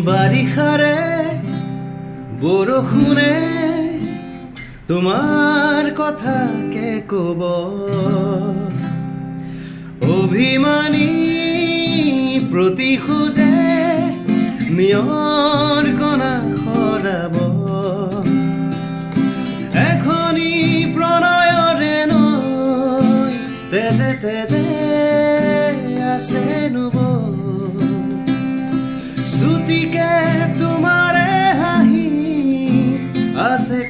বাৰিষাৰে বৰষুণে তোমাৰ কথাকে ক'ব, অভিমানী প্ৰতিশোধে নিয়ৰ কণা সৰাব, এখনি প্ৰণয়ৰে নৈ তেজে তেজে আছে নুব, চুটিকে তোমাৰে হাঁহি আছে।